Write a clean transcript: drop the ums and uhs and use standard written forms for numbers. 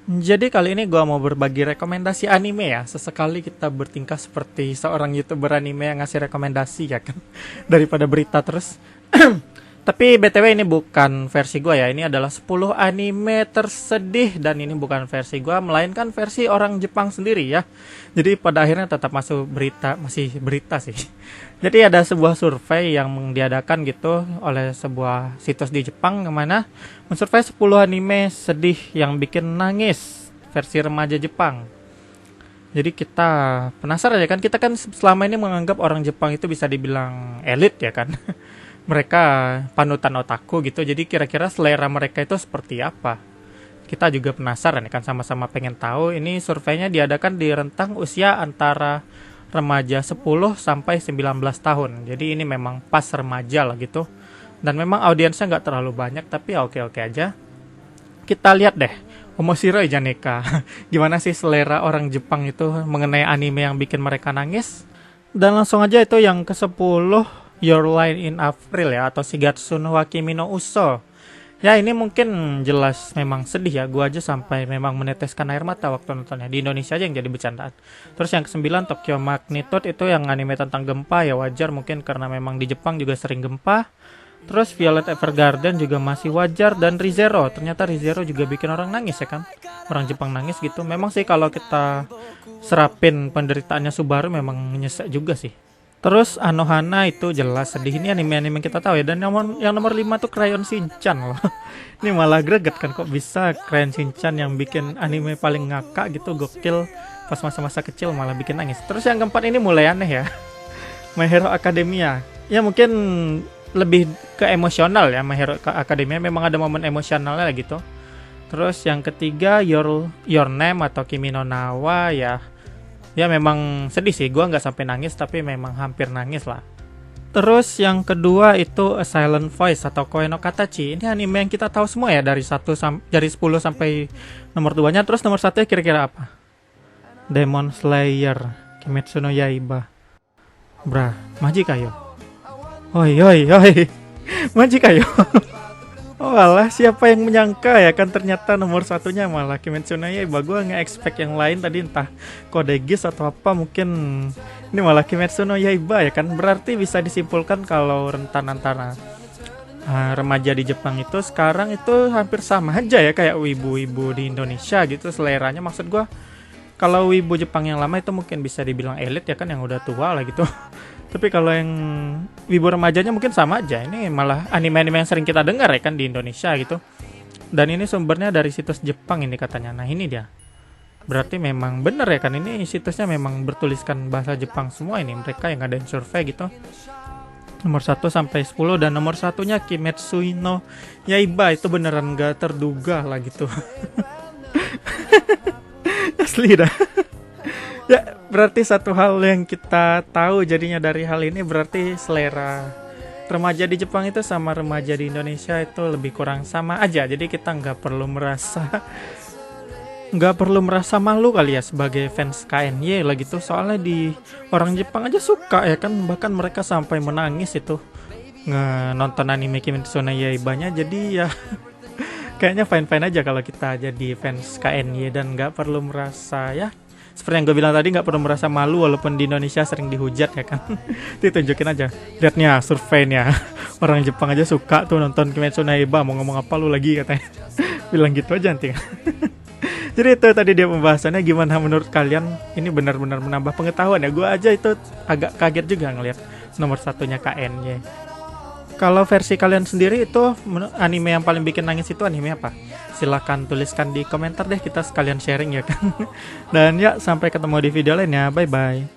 Jadi kali ini gua mau berbagi rekomendasi anime ya. Sesekali kita bertingkah seperti seorang YouTuber anime yang ngasih rekomendasi ya kan. Daripada berita terus. Tapi BTW ini bukan versi gua ya. Ini adalah 10 anime tersedih dan ini bukan versi gua melainkan versi orang Jepang sendiri ya. Jadi pada akhirnya tetap masuk berita, masih berita sih. Jadi ada sebuah survei yang diadakan gitu oleh sebuah situs di Jepang yang mana mensurvei 10 anime sedih yang bikin nangis versi remaja Jepang. Jadi kita penasaran ya kan, kita kan selama ini menganggap orang Jepang itu bisa dibilang elit ya kan. Mereka panutan otaku gitu, jadi kira-kira selera mereka itu seperti apa. Kita juga penasaran ya kan, sama-sama pengen tahu. Ini surveinya diadakan di rentang usia antara remaja 10 sampai 19 tahun. Jadi ini memang pas remaja lah gitu. Dan memang audiensnya nggak terlalu banyak, tapi ya oke-oke aja. Kita lihat deh, Omoshiroi Janeka. Gimana sih selera orang Jepang itu mengenai anime yang bikin mereka nangis? Dan langsung aja itu yang ke-10, Your Line in April ya, atau Shigatsu no wa Kimi no Uso. Ya ini mungkin jelas memang sedih ya. Gua aja sampai memang meneteskan air mata waktu nontonnya. Di Indonesia aja yang jadi bercandaan. Terus yang ke-9 Tokyo Magnitude, itu yang anime tentang gempa ya, wajar mungkin karena memang di Jepang juga sering gempa. Terus Violet Evergarden juga masih wajar, dan ReZero. Ternyata ReZero juga bikin orang nangis ya kan. Orang Jepang nangis gitu. Memang sih kalau kita serapin penderitaannya Subaru memang nyesek juga sih. Terus Anohana itu jelas sedih. Ini anime-anime kita tahu ya. Dan yang nomor 5 tuh Crayon Shinchan loh. Ini malah greget kan, kok bisa Crayon Shinchan yang bikin anime paling ngakak gitu, gokil, pas masa-masa kecil malah bikin nangis. Terus yang keempat ini mulai aneh ya. My Hero Academia. Ya mungkin lebih ke emosional ya. My Hero Academia memang ada momen emosionalnya gitu. Terus yang ketiga Your Name atau Kimi no Nawa ya. Ya memang sedih sih, gua nggak sampai nangis tapi memang hampir nangis lah. Terus yang kedua itu A Silent Voice atau Koe no Katachi. Ini anime yang kita tahu semua ya, dari 10 sampai nomor 2-nya. Terus nomor 1-nya kira-kira apa? Demon Slayer, Kimetsu no Yaiba. Brah, maji kayo. Oi oi oi. Maji kayo. Oh alah, siapa yang menyangka ya kan, ternyata nomor 1-nya malah Kimetsu no Yaiba. Gue nge-expect yang lain tadi, entah Code Geass atau apa, mungkin ini malah Kimetsu no Yaiba ya kan. Berarti bisa disimpulkan kalau rentan antara remaja di Jepang itu sekarang itu hampir sama aja ya kayak wibu-wibu di Indonesia gitu seleranya. Maksud gue, kalau wibu Jepang yang lama itu mungkin bisa dibilang elit ya kan, yang udah tua lah gitu. Tapi kalau yang wibu remajanya mungkin sama aja. Ini malah anime-anime yang sering kita dengar ya kan di Indonesia gitu. Dan ini sumbernya dari situs Jepang ini katanya. Nah ini dia. Berarti memang bener ya kan, ini situsnya memang bertuliskan bahasa Jepang semua ini. Mereka yang ngadain survei gitu. Nomor 1 sampai 10, dan nomor 1-nya Kimetsu no Yaiba. Itu beneran gak terduga lah gitu. Asli dah. Ya, berarti satu hal yang kita tahu jadinya dari hal ini, berarti selera remaja di Jepang itu sama remaja di Indonesia itu lebih kurang sama aja. Jadi kita nggak perlu merasa malu kali ya sebagai fans KNY lah gitu. Soalnya di orang Jepang aja suka ya kan, bahkan mereka sampai menangis itu nonton anime Kimetsu no Yaiba-nya. Jadi ya kayaknya fine-fine aja kalau kita jadi fans KNY dan nggak perlu merasa, ya seperti yang gue bilang tadi, nggak perlu merasa malu walaupun di Indonesia sering dihujat ya kan. Ditunjukin aja, lihatnya surveinya, orang Jepang aja suka tuh nonton Kimetsu no Yaiba, mau ngomong apa lu lagi katanya. Bilang gitu aja nanti. Jadi itu tadi dia pembahasannya. Gimana menurut kalian? Ini benar-benar menambah pengetahuan ya. Gue aja itu agak kaget juga ngelihat nomor 1-nya KNY. Kalau versi kalian sendiri itu anime yang paling bikin nangis itu anime apa? Silahkan tuliskan di komentar deh, kita sekalian sharing ya kan. Dan ya, sampai ketemu di video lainnya. Bye bye.